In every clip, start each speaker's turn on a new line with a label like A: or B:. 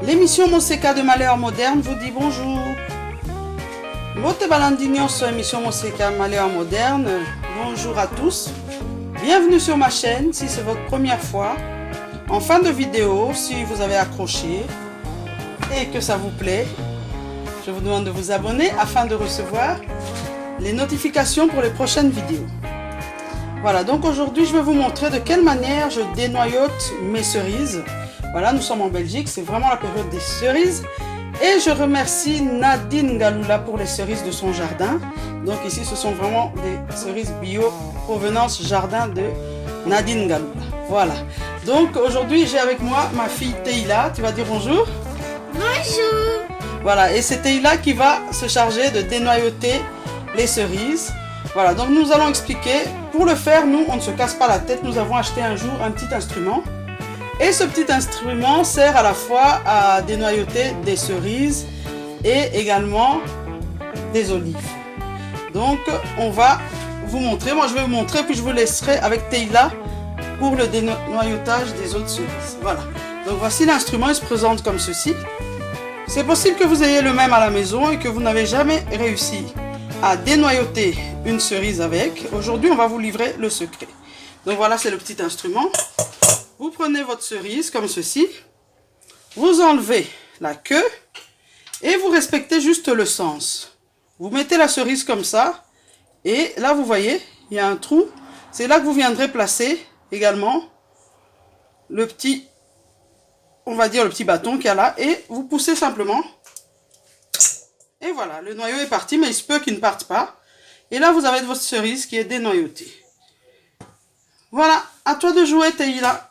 A: L'émission Moseka de Malheur Moderne vous dit bonjour. Bote balandinho sur l'émission Moseka Malheur Moderne. Bonjour à tous. Bienvenue sur ma chaîne si c'est votre première fois. En fin de vidéo, si vous avez accroché et que ça vous plaît, je vous demande de vous abonner afin de recevoir les notifications pour les prochaines vidéos. Voilà, donc aujourd'hui je vais vous montrer de quelle manière je dénoyote mes cerises. Voilà, nous sommes en Belgique, c'est vraiment la période des cerises. Et je remercie Nadine Galoula pour les cerises de son jardin. Donc ici, ce sont vraiment des cerises bio provenance jardin de Nadine Galoula. Voilà. Donc aujourd'hui, j'ai avec moi ma fille Teila. Tu vas dire bonjour?
B: Bonjour.
A: Voilà, et c'est Teila qui va se charger de dénoyauter les cerises. Voilà, donc nous allons expliquer. Pour le faire, nous, on ne se casse pas la tête. Nous avons acheté un jour un petit instrument. Et ce petit instrument sert à la fois à dénoyauter des cerises et également des olives. Donc on va vous montrer, moi je vais vous montrer puis je vous laisserai avec Teila pour le dénoyautage des autres cerises. Voilà, donc voici l'instrument, il se présente comme ceci. C'est possible que vous ayez le même à la maison et que vous n'avez jamais réussi à dénoyauter une cerise avec. Aujourd'hui on va vous livrer le secret. Donc voilà, c'est le petit instrument. Vous prenez votre cerise comme ceci, vous enlevez la queue et vous respectez juste le sens. Vous mettez la cerise comme ça et là vous voyez, il y a un trou. C'est là que vous viendrez placer également le petit, on va dire le petit bâton qu'il y a là et vous poussez simplement. Et voilà, le noyau est parti mais il se peut qu'il ne parte pas. Et là vous avez votre cerise qui est dénoyautée. Voilà, à toi de jouer Teila.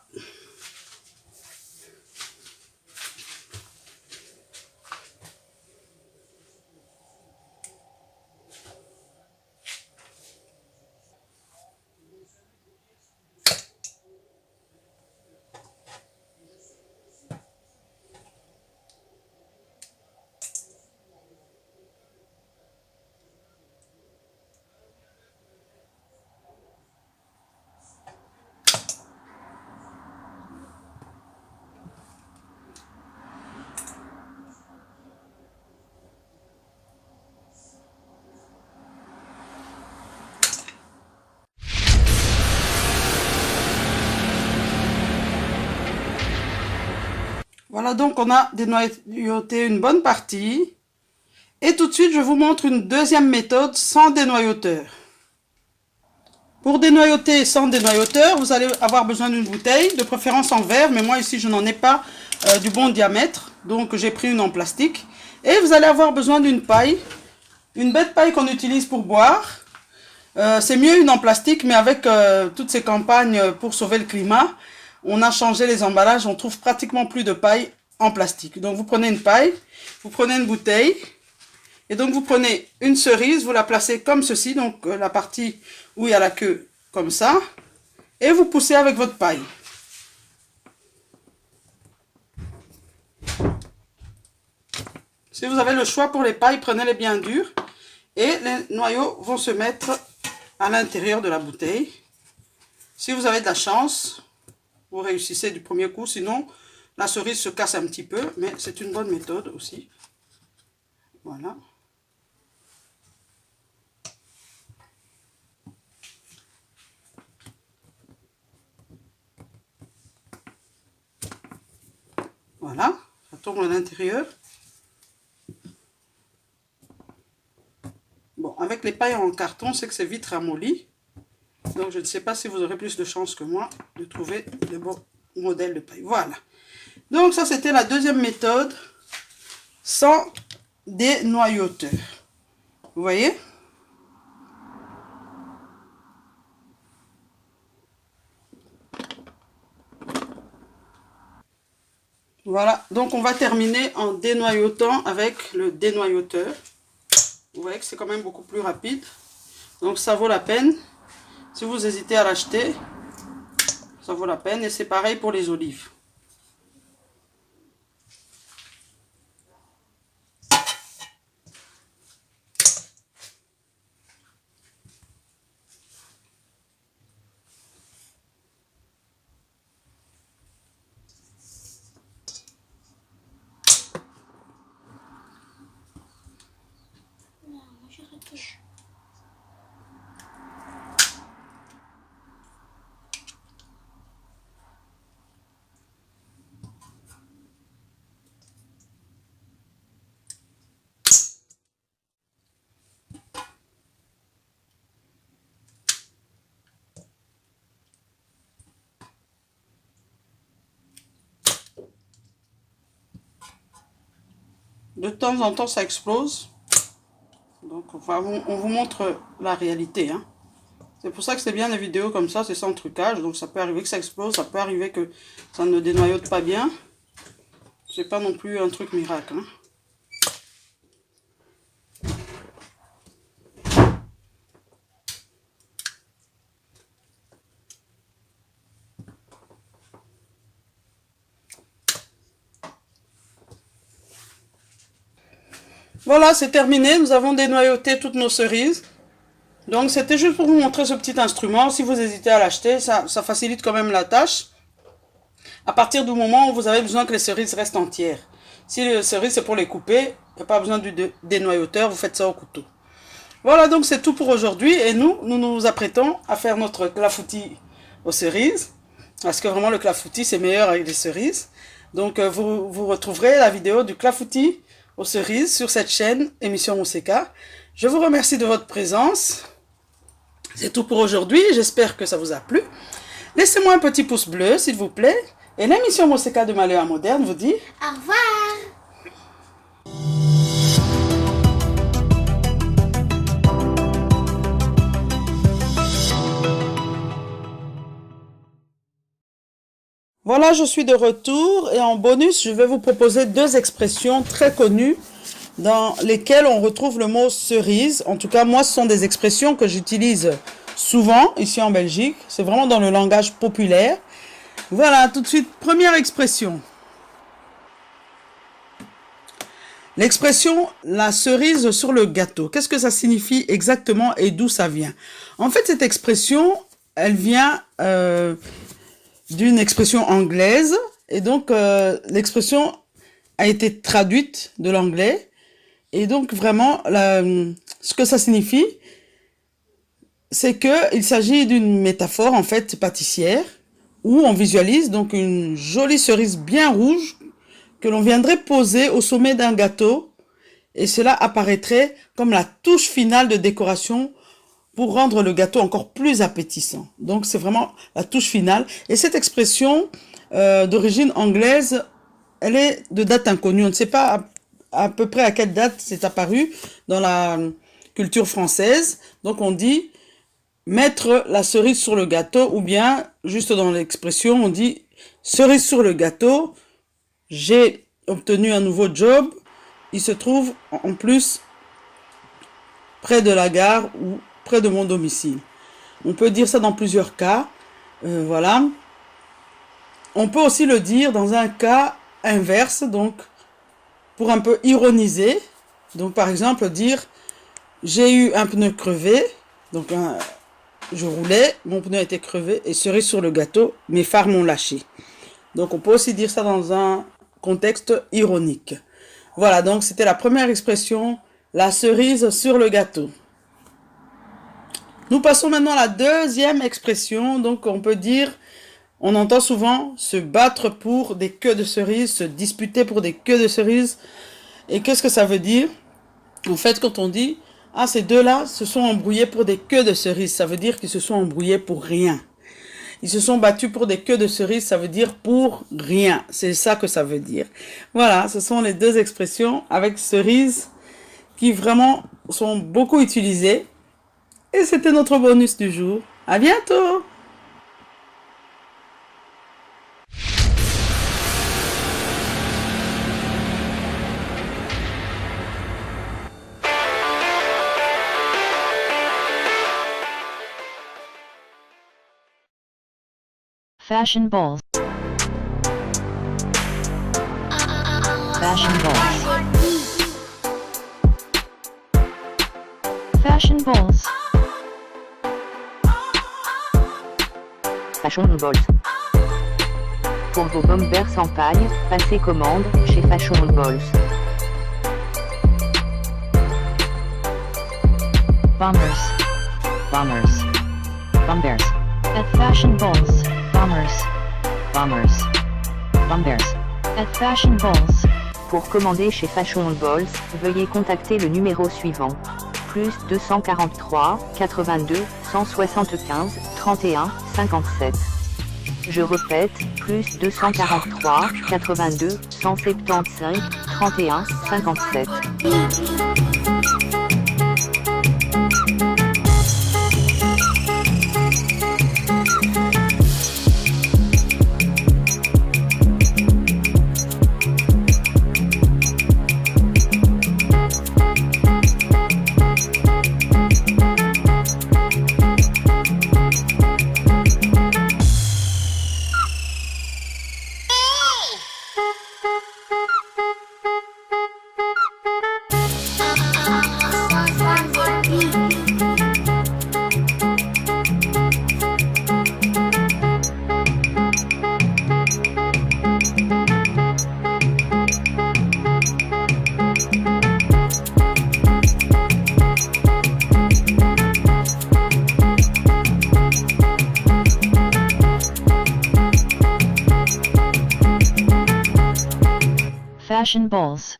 A: Voilà, donc on a dénoyauté une bonne partie. Et tout de suite, je vous montre une deuxième méthode sans dénoyauteur. Pour dénoyauter sans dénoyauteur, vous allez avoir besoin d'une bouteille, de préférence en verre, mais moi ici je n'en ai pas du bon diamètre, donc j'ai pris une en plastique. Et vous allez avoir besoin d'une paille, une bête paille qu'on utilise pour boire. C'est mieux une en plastique, mais avec toutes ces campagnes pour sauver le climat, on a changé les emballages, on trouve pratiquement plus de paille en plastique. Donc vous prenez une paille, vous prenez une bouteille, et donc vous prenez une cerise, vous la placez comme ceci, donc la partie où il y a la queue comme ça, et vous poussez avec votre paille. Si vous avez le choix pour les pailles, prenez-les bien dures, et les noyaux vont se mettre à l'intérieur de la bouteille. Si vous avez de la chance, vous réussissez du premier coup, sinon la cerise se casse un petit peu, mais c'est une bonne méthode aussi. Voilà. Voilà, ça tourne à l'intérieur. Bon, avec les pailles en carton, c'est que c'est vite ramolli. Donc, je ne sais pas si vous aurez plus de chance que moi de trouver le bon modèle de paille. Voilà. Donc, ça, c'était la deuxième méthode sans dénoyauteur. Vous voyez? Voilà, donc on va terminer en dénoyautant avec le dénoyauteur. Vous voyez que c'est quand même beaucoup plus rapide. Donc ça vaut la peine. Si vous hésitez à l'acheter, ça vaut la peine. Et c'est pareil pour les olives. De temps en temps, ça explose. Donc, on vous montre la réalité. Hein. C'est pour ça que c'est bien les vidéos comme ça, c'est sans trucage. Donc, ça peut arriver que ça explose, ça peut arriver que ça ne dénoyaute pas bien. C'est pas non plus un truc miracle. Hein. Voilà, c'est terminé. Nous avons dénoyauté toutes nos cerises. Donc, c'était juste pour vous montrer ce petit instrument. Si vous hésitez à l'acheter, ça facilite quand même la tâche. À partir du moment où vous avez besoin que les cerises restent entières. Si les cerises, c'est pour les couper, il n'y a pas besoin du dénoyauteur. Vous faites ça au couteau. Voilà, donc c'est tout pour aujourd'hui. Et nous nous apprêtons à faire notre clafoutis aux cerises. Parce que vraiment, le clafoutis, c'est meilleur avec des cerises. Donc, vous retrouverez la vidéo du clafoutis aux cerises sur cette chaîne, Émission Mousseka. Je vous remercie de votre présence. C'est tout pour aujourd'hui. J'espère que ça vous a plu. Laissez-moi un petit pouce bleu, s'il vous plaît. Et l'émission Mousseka de Maléa Moderne vous dit
B: au revoir.
A: Voilà, je suis de retour et en bonus, je vais vous proposer deux expressions très connues dans lesquelles on retrouve le mot cerise. En tout cas, moi, ce sont des expressions que j'utilise souvent ici en Belgique. C'est vraiment dans le langage populaire. Voilà, tout de suite, première expression. L'expression « la cerise sur le gâteau ». Qu'est-ce que ça signifie exactement et d'où ça vient? En fait, cette expression, elle vient d'une expression anglaise. Et donc, l'expression a été traduite de l'anglais. Et donc, vraiment, ce que ça signifie, c'est qu'il s'agit d'une métaphore, en fait, pâtissière, où on visualise donc une jolie cerise bien rouge que l'on viendrait poser au sommet d'un gâteau. Et cela apparaîtrait comme la touche finale de décoration pour rendre le gâteau encore plus appétissant. Donc, c'est vraiment la touche finale. Et cette expression d'origine anglaise, elle est de date inconnue. On ne sait pas à peu près à quelle date c'est apparu dans la culture française. Donc, on dit mettre la cerise sur le gâteau, ou bien, juste dans l'expression, on dit cerise sur le gâteau, j'ai obtenu un nouveau job. Il se trouve en plus près de la gare ou près de mon domicile. On peut dire ça dans plusieurs cas. Voilà. On peut aussi le dire dans un cas inverse, donc pour un peu ironiser. Donc par exemple dire j'ai eu un pneu crevé, donc je roulais, mon pneu était crevé et cerise sur le gâteau, mes phares m'ont lâché. Donc on peut aussi dire ça dans un contexte ironique. Voilà, donc c'était la première expression, la cerise sur le gâteau. Nous passons maintenant à la deuxième expression. Donc on peut dire, on entend souvent se battre pour des queues de cerises, se disputer pour des queues de cerises. Et qu'est-ce que ça veut dire? En fait, quand on dit Ah, ces deux-là se sont embrouillés pour des queues de cerises. Ça veut dire qu'ils se sont embrouillés pour rien. Ils se sont battus pour des queues de cerises, ça veut dire pour rien. C'est ça que ça veut dire. Voilà, ce sont les deux expressions avec cerise qui vraiment sont beaucoup utilisées. Et c'était notre bonus du jour. À bientôt!
C: Fashion balls. Fashion balls. Fashion balls.
D: Fashion Balls. Pour vos bombers en paille, passez commande chez Fashion Balls.
C: Bombers. Bombers. Bombers. At Fashion balls. Bombers. Bombers. Bombers. At Fashion balls.
D: Pour commander chez Fashion Balls, veuillez contacter le numéro suivant. Plus 243 82 175 31 57. Je répète, plus 243 82 175 31 57.
C: Fashion balls.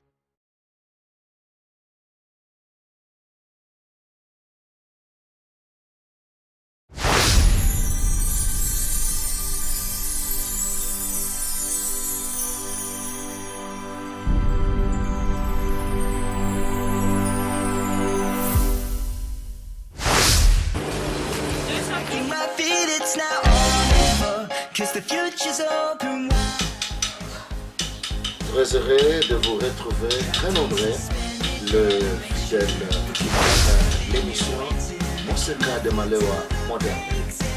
E: It's now or never, 'cause the future's open.
F: Très heureux de vous retrouver très nombreux le fidèle l'émission Mon secret de Malewa moderne.